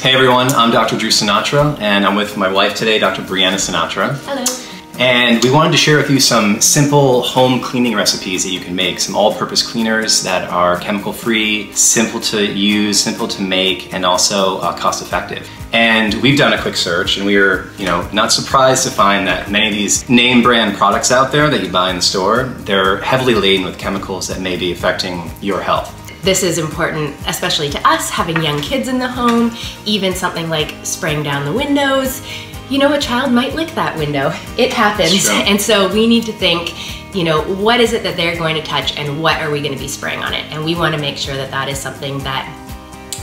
Hey everyone, I'm Dr. Drew Sinatra, and I'm with my wife today, Dr. Brianna Sinatra. Hello. And we wanted to share with you some simple home cleaning recipes that you can make, some all-purpose cleaners that are chemical-free, simple to use, simple to make, and also cost-effective. And we've done a quick search, and we were, not surprised to find that many of these name brand products out there that you buy in the store, they're heavily laden with chemicals that may be affecting your health. This is important, especially to us, having young kids in the home, even something like spraying down the windows. A child might lick that window. It happens. And so we need to think, what is it that they're going to touch and what are we going to be spraying on it? And we want to make sure that that is something that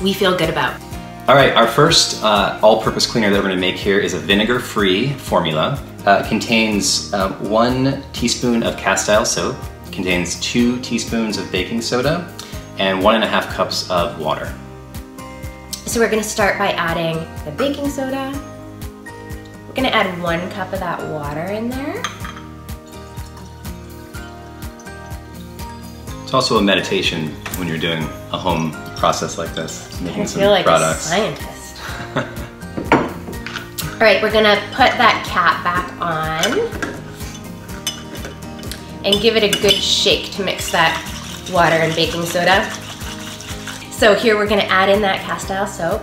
we feel good about. All right, our first all-purpose cleaner that we're going to make here is a vinegar-free formula. It contains 1 teaspoon of castile soap, contains 2 teaspoons of baking soda, and 1.5 cups of water. So we're going to start by adding the baking soda. We're going to add 1 cup of that water in there. It's also a meditation when you're doing a home process like this, making some products. I feel like a scientist. All right, we're going to put that cap back on and give it a good shake to mix that water and baking soda. So here we're going to add in that castile soap.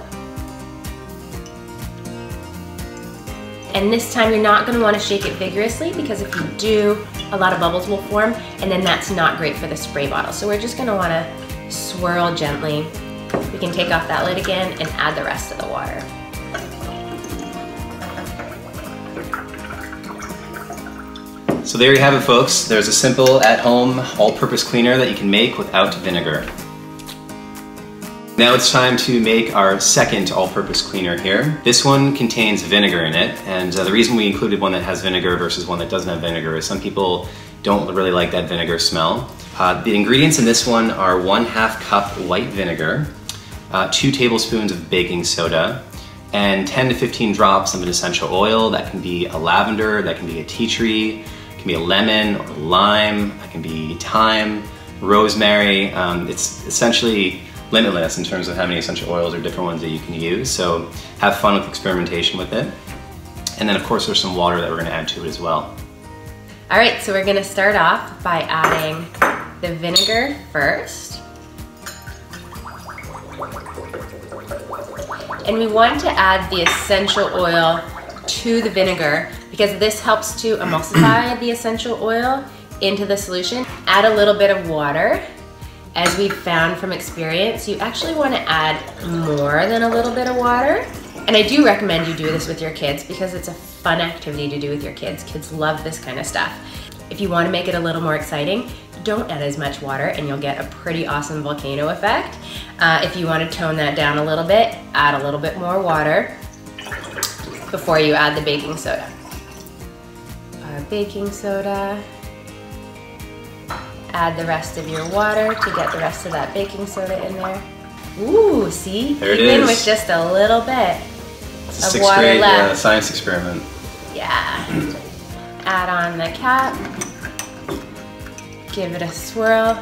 And this time you're not going to want to shake it vigorously, because if you do, a lot of bubbles will form, and then that's not great for the spray bottle. So we're just going to want to swirl gently. We can take off that lid again and add the rest of the water. So there you have it, folks. There's a simple at-home all-purpose cleaner that you can make without vinegar. Now it's time to make our second all-purpose cleaner here. This one contains vinegar in it, and the reason we included one that has vinegar versus one that doesn't have vinegar is some people don't really like that vinegar smell. The ingredients in this one are 1/2 cup white vinegar, 2 tablespoons of baking soda, and 10 to 15 drops of an essential oil. That can be a lavender, that can be a tea tree, it can be a lemon or lime, it can be thyme, rosemary. It's essentially limitless in terms of how many essential oils or different ones that you can use. So have fun with experimentation with it. And then of course there's some water that we're gonna add to it as well. All right, so we're gonna start off by adding the vinegar first. And we want to add the essential oil to the vinegar because this helps to emulsify the essential oil into the solution. Add a little bit of water. As we've found from experience, you actually want to add more than a little bit of water. And I do recommend you do this with your kids because it's a fun activity to do with your kids. Kids love this kind of stuff. If you want to make it a little more exciting, don't add as much water and you'll get a pretty awesome volcano effect. If you want to tone that down a little bit, add a little bit more water before you add the baking soda. Our baking soda. Add the rest of your water to get the rest of that baking soda in there. Ooh, see? There it Even is. with just a little bit It's a of water 6th grade left. science experiment. Yeah. Add on the cap. Give it a swirl.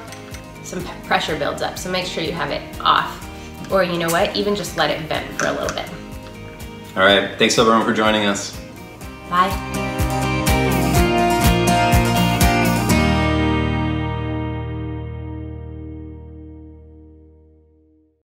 Some pressure builds up, so make sure you have it off. Or you know what? Even just let it vent for a little bit. All right, thanks everyone for joining us. Bye.